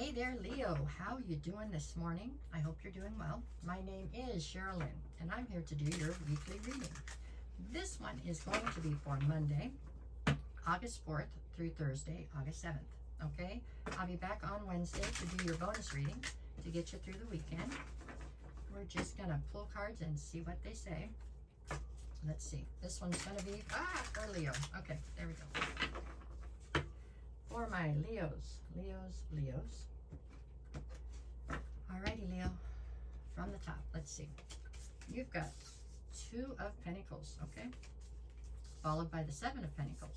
Hey there, Leo. How you doing this morning? I hope you're doing well. My name is Sherilyn, and I'm here to do your weekly reading. This one is going to be for Monday, August 4th through Thursday, August 7th. Okay? I'll be back on Wednesday to do your bonus reading to get you through the weekend. We're just going to pull cards and see what they say. Let's see. This one's going to be, for Leo. Okay, there we go. For my Leos. Alrighty, Leo. From the top, let's see. You've got 2 of Pentacles, okay? Followed by the 7 of Pentacles.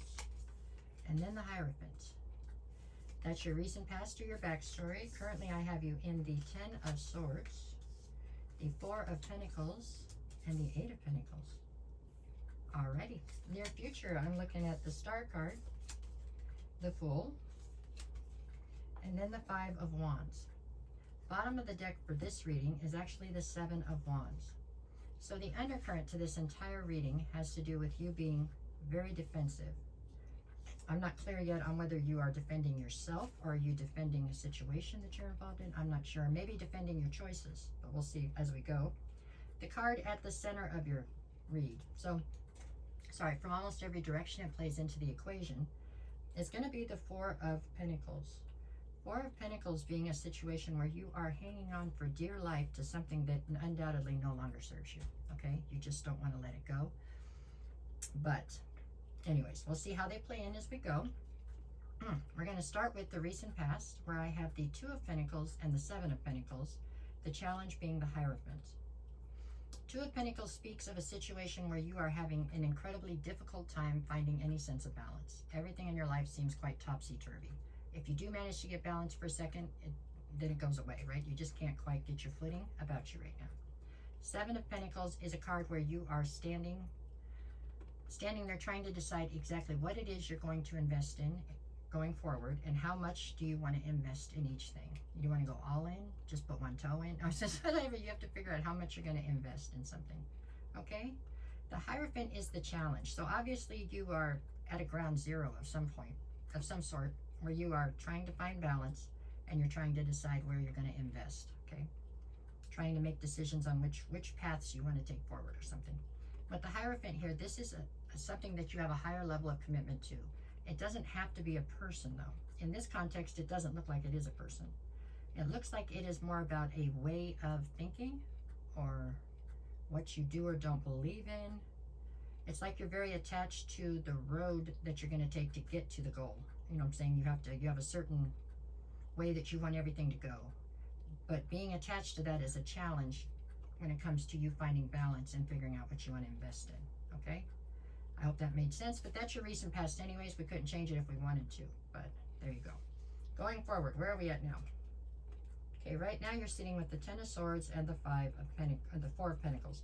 And then the Hierophant. That's your recent past or your backstory. Currently, I have you in the 10 of Swords, the 4 of Pentacles, and the 8 of Pentacles. Alrighty. Near future, I'm looking at the Star card, the Fool, and then the 5 of Wands. Bottom of the deck for this reading is actually the 7 of Wands. So the undercurrent to this entire reading has to do with you being very defensive. I'm not clear yet on whether you are defending yourself or are you defending a situation that you're involved in. I'm not sure. Maybe defending your choices, but we'll see as we go. The card at the center of your read. So, sorry, from almost every direction it plays into the equation. It's going to be the 4 of Pentacles. 4 of Pentacles being a situation where you are hanging on for dear life to something that undoubtedly no longer serves you. Okay? You just don't want to let it go. But anyways, we'll see how they play in as we go. We're going to start with the recent past, where I have the 2 of Pentacles and the 7 of Pentacles, the challenge being the Hierophant. 2 of Pentacles speaks of a situation where you are having an incredibly difficult time finding any sense of balance. Everything in your life seems quite topsy-turvy. If you do manage to get balance for a second, then it goes away, right? You just can't quite get your footing about you right now. 7 of Pentacles is a card where you are standing there trying to decide exactly what it is you're going to invest in going forward, and how much do you want to invest in each thing. You want to go all in, just put one toe in, or whatever. You have to figure out how much you're going to invest in something. Okay? The Hierophant is the challenge. So obviously you are at a ground zero of some point, of some sort, where you are trying to find balance and you're trying to decide where you're going to invest. Okay? Trying to make decisions on which paths you want to take forward or something. But the Hierophant here, this is something that you have a higher level of commitment to. It doesn't have to be a person, though. In this context, it doesn't look like it is a person. It looks like it is more about a way of thinking, or what you do or don't believe in. It's like you're very attached to the road that you're going to take to get to the goal. You know what I'm saying? You have a certain way that you want everything to go. But being attached to that is a challenge when it comes to you finding balance and figuring out what you want to invest in. Okay? I hope that made sense, but that's your recent past anyways. We couldn't change it if we wanted to, but there you go. Going forward, where are we at now? Okay, right now you're sitting with the 10 of Swords and the 4 of Pentacles.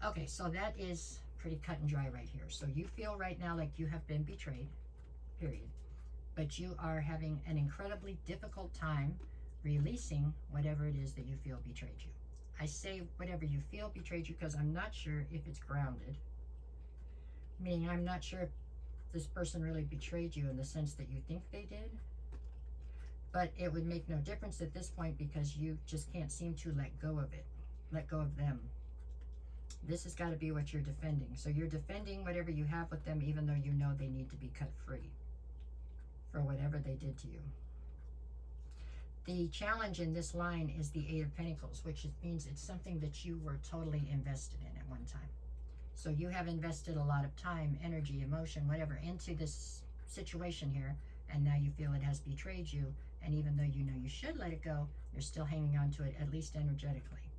Okay, so that is pretty cut and dry right here. So you feel right now like you have been betrayed, period. But you are having an incredibly difficult time releasing whatever it is that you feel betrayed you. I say whatever you feel betrayed you because I'm not sure if it's grounded. Meaning I'm not sure if this person really betrayed you in the sense that you think they did. But it would make no difference at this point because you just can't seem to let go of it. Let go of them. This has got to be what you're defending. So you're defending whatever you have with them even though you know they need to be cut free for whatever they did to you. The challenge in this line is the 8 of Pentacles, which means it's something that you were totally invested in at one time. So you have invested a lot of time, energy, emotion, whatever, into this situation here, and now you feel it has betrayed you, and even though you know you should let it go, you're still hanging on to it, at least energetically.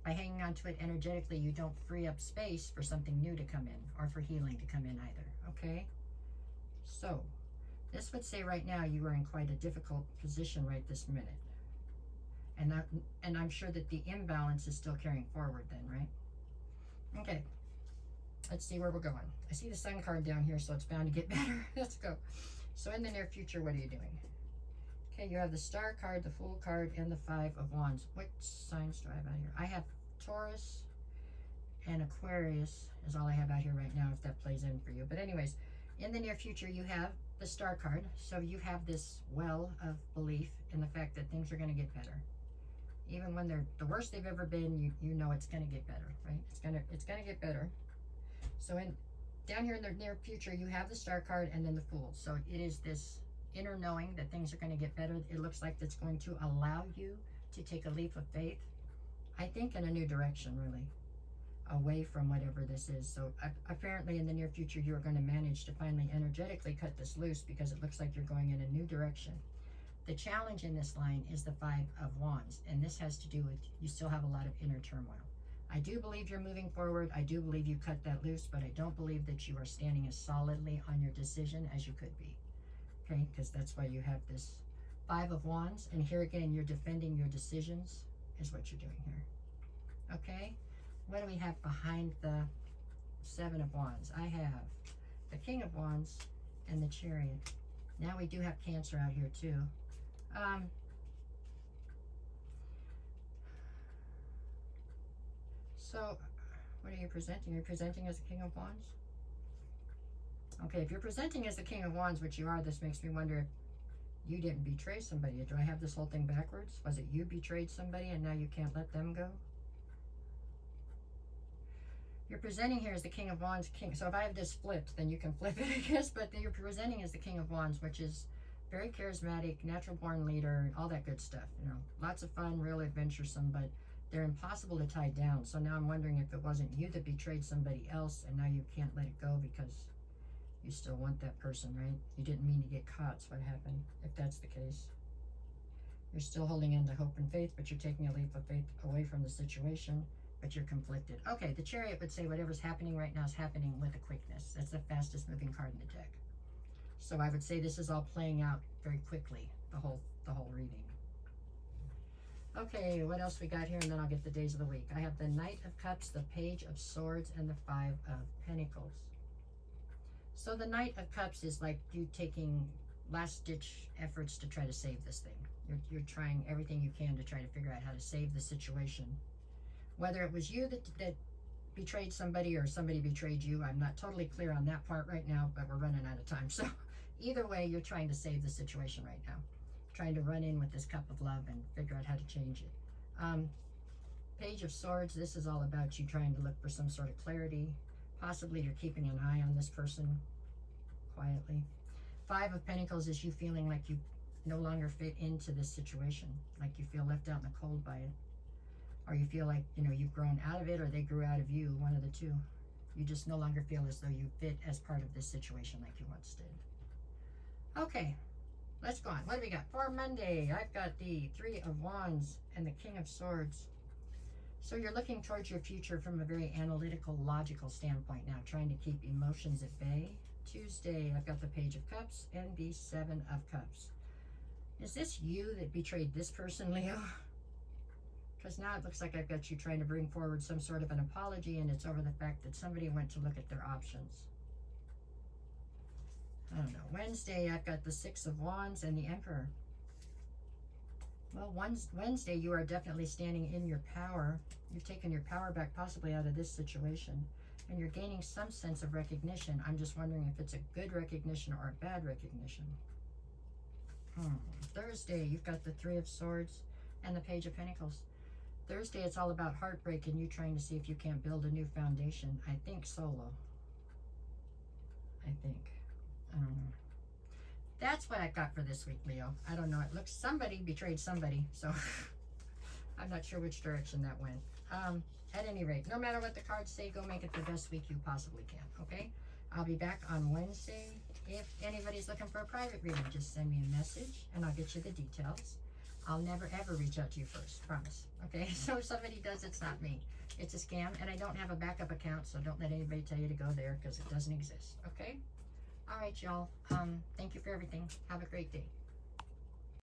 By hanging on to it energetically, you don't free up space for something new to come in, or for healing to come in either, okay? So, this would say right now you are in quite a difficult position right this minute. And I'm sure that the imbalance is still carrying forward then, right? Okay. Let's see where we're going. I see the Sun card down here, so it's bound to get better. Let's go. So in the near future, what are you doing? Okay, you have the Star card, the Fool card, and the 5 of Wands. What signs do I have out here? I have Taurus and Aquarius is all I have out here right now, if that plays in for you. But anyways, in the near future, you have the Star card. So you have this well of belief in the fact that things are going to get better. Even when they're the worst they've ever been, you know it's going to get better, right? It's gonna get better. So down here in the near future, you have the Star card and then the Fool. So it is this inner knowing that things are going to get better. It looks like it's going to allow you to take a leap of faith, I think, in a new direction, really, away from whatever this is. So apparently in the near future, you're going to manage to finally energetically cut this loose, because it looks like you're going in a new direction. The challenge in this line is the Five of Wands, and this has to do with you still have a lot of inner turmoil. I do believe you're moving forward. I do believe you cut that loose, but I don't believe that you are standing as solidly on your decision as you could be. Okay, because that's why you have this Five of Wands, and here again, you're defending your decisions is what you're doing here. Okay, what do we have behind the Seven of Wands? I have the King of Wands and the Chariot. Now we do have Cancer out here too. So what are you presenting? Are you presenting as the King of Wands? Okay, if you're presenting as the King of Wands, which you are, this makes me wonder if you didn't betray somebody. Do I have this whole thing backwards? Was it you betrayed somebody and now you can't let them go? You're presenting here as the King of Wands, King. So if I have this flipped, then you can flip it, I guess. But you're presenting as the King of Wands, which is very charismatic, natural born leader, all that good stuff. You know, lots of fun, real adventuresome, but they're impossible to tie down. So now I'm wondering if it wasn't you that betrayed somebody else and now you can't let it go because you still want that person, right? You didn't mean to get caught, so what happened, if that's the case. You're still holding into hope and faith, but you're taking a leap of faith away from the situation, but you're conflicted. Okay, the Chariot would say whatever's happening right now is happening with a quickness. That's the fastest moving card in the deck. So I would say this is all playing out very quickly, the whole reading. Okay, what else we got here, and then I'll get the days of the week. I have the Knight of Cups, the Page of Swords, and the Five of Pentacles. So the Knight of Cups is like you taking last-ditch efforts to try to save this thing. You're trying everything you can to try to figure out how to save the situation. Whether it was you that betrayed somebody or somebody betrayed you, I'm not totally clear on that part right now, but we're running out of time. So either way, you're trying to save the situation right now. Trying to run in with this cup of love and figure out how to change it. Page of Swords, this is all about you trying to look for some sort of clarity. Possibly you're keeping an eye on this person quietly. Five of Pentacles is you feeling like you no longer fit into this situation, like you feel left out in the cold by it. Or you feel like, you know, you've grown out of it or they grew out of you, one of the two. You just no longer feel as though you fit as part of this situation like you once did. Okay, let's go on. What do we got for Monday? I've got the Three of Wands and the King of Swords. So you're looking towards your future from a very analytical, logical standpoint now, trying to keep emotions at bay. Tuesday, I've got the Page of Cups and the Seven of Cups. Is this you that betrayed this person, Leo? Because now it looks like I've got you trying to bring forward some sort of an apology, and it's over the fact that somebody went to look at their options. I don't know. Wednesday, I've got the Six of Wands and the Emperor. Well, Wednesday, you are definitely standing in your power. You've taken your power back possibly out of this situation, and you're gaining some sense of recognition. I'm just wondering if it's a good recognition or a bad recognition. Thursday, you've got the Three of Swords and the Page of Pentacles. Thursday, it's all about heartbreak and you trying to see if you can't build a new foundation. I think solo. I don't know. That's what I've got for this week, Leo. I don't know. It looks somebody betrayed somebody, so I'm not sure which direction that went. At any rate, no matter what the cards say, go make it the best week you possibly can, okay? I'll be back on Wednesday. If anybody's looking for a private reading, just send me a message and I'll get you the details. I'll never ever reach out to you first, promise. Okay, so if somebody does, it's not me. It's a scam, and I don't have a backup account, so don't let anybody tell you to go there because it doesn't exist, okay? All right, y'all. Thank you for everything. Have a great day.